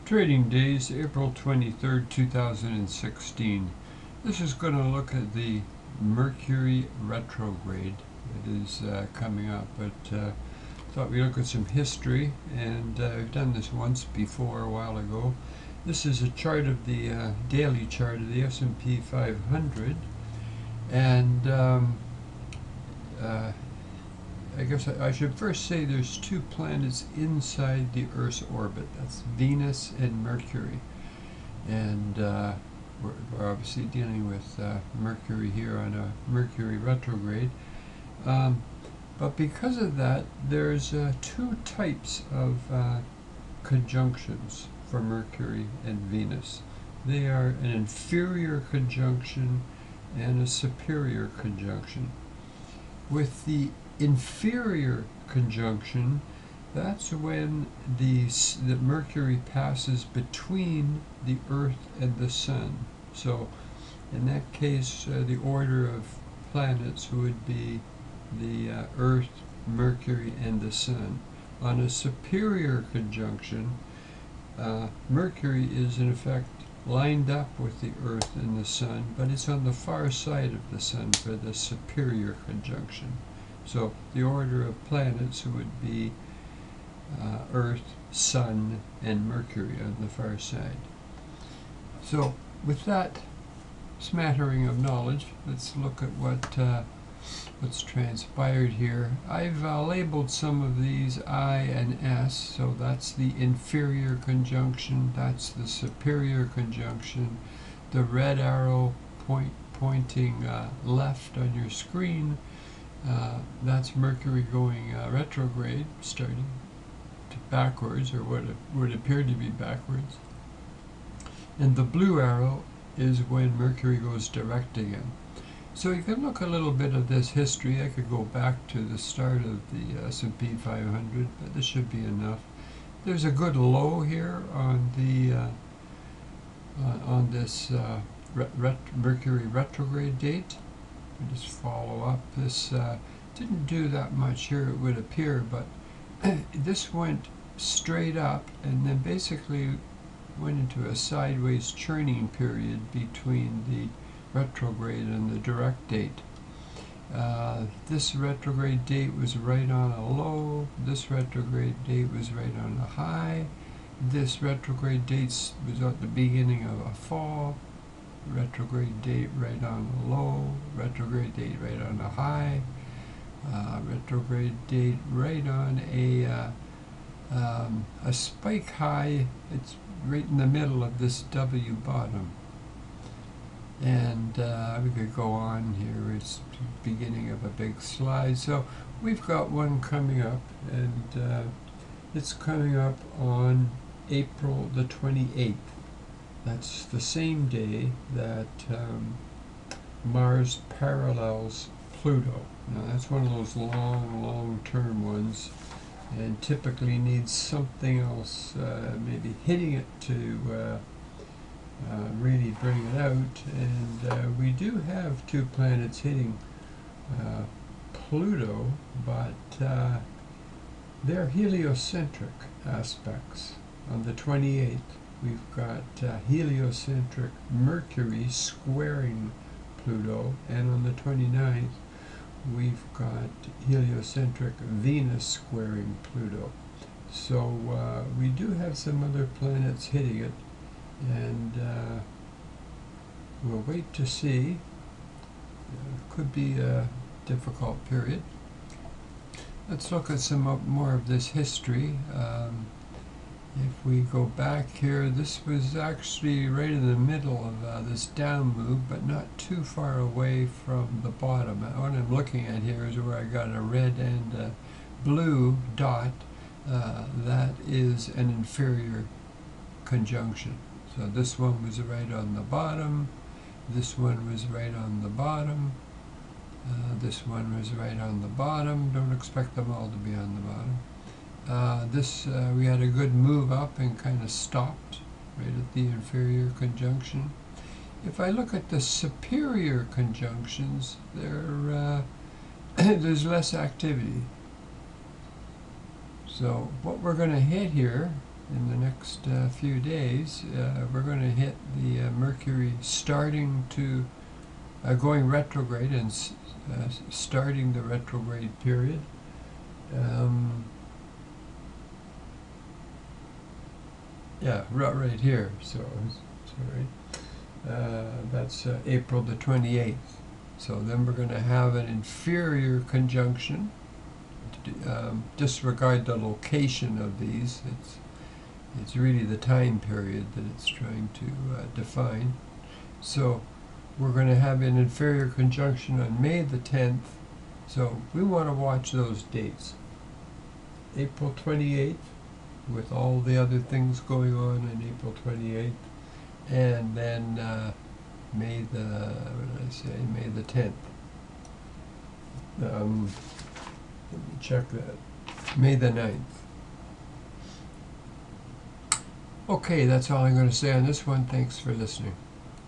Trading days, April 23rd, 2016. This is going to look at the Mercury retrograde that is coming up, but thought we'd look at some history, and I've done this once before a while ago. This is a chart of the daily chart of the S&P 500, and I guess I should first say there's two planets inside the Earth's orbit. That's Venus and Mercury. And we're obviously dealing with Mercury here on a Mercury retrograde. But because of that, there's two types of conjunctions for Mercury and Venus. They are an inferior conjunction and a superior conjunction. With the inferior conjunction, that's when the Mercury passes between the Earth and the Sun. So in that case, the order of planets would be the Earth, Mercury, and the Sun. On a superior conjunction, Mercury is in effect lined up with the Earth and the Sun, but it's on the far side of the Sun for the superior conjunction. So the order of planets would be Earth, Sun, and Mercury on the far side. So with that smattering of knowledge, let's look at what's transpired here. I've labeled some of these I and S, so that's the inferior conjunction, that's the superior conjunction. The red arrow pointing left on your screen, that's Mercury going retrograde, starting backwards, or what would appear to be backwards. And the blue arrow is when Mercury goes direct again. So you can look a little bit of this history. I could go back to the start of the S&P 500, but this should be enough. There's a good low here on the on this Mercury retrograde date. We just follow up. This didn't do that much here, it would appear, but this went straight up and then basically went into a sideways churning period between the retrograde and the direct date. This retrograde date was right on a low. This retrograde date was right on a high. This retrograde date was at the beginning of a fall. Retrograde date right on a low, retrograde date right on a high, retrograde date right on a spike high. It's right in the middle of this W bottom. And we could go on here. It's the beginning of a big slide. So we've got one coming up, and it's coming up on April the 28th. That's the same day that Mars parallels Pluto. Now that's one of those long-term ones, and typically needs something else, maybe hitting it to really bring it out. And we do have two planets hitting Pluto, but they're heliocentric aspects. On the 28th, we've got heliocentric Mercury squaring Pluto, and on the 29th, we've got heliocentric Venus squaring Pluto. So we do have some other planets hitting it, and we'll wait to see. Could be a difficult period. Let's look at some more of this history. If we go back here, this was actually right in the middle of this down move, but not too far away from the bottom. What I'm looking at here is where I got a red and a blue dot. That is an inferior conjunction. So this one was right on the bottom, this one was right on the bottom, this one was right on the bottom. Don't expect them all to be on the bottom. We had a good move up and kind of stopped right at the inferior conjunction. If I look at the superior conjunctions, there's less activity. So what we're going to hit here in the next few days, we're going to hit the Mercury starting to going retrograde and starting the retrograde period. Yeah, right here. So, sorry. That's April the 28th. So then we're going to have an inferior conjunction. Disregard the location of these. It's really the time period that it's trying to define. So we're going to have an inferior conjunction on May the 10th. So we want to watch those dates. April 28th, with all the other things going on in April 28th, and then May the, what did I say, May the 10th. Let me check that. May the 9th. Okay, that's all I'm going to say on this one. Thanks for listening.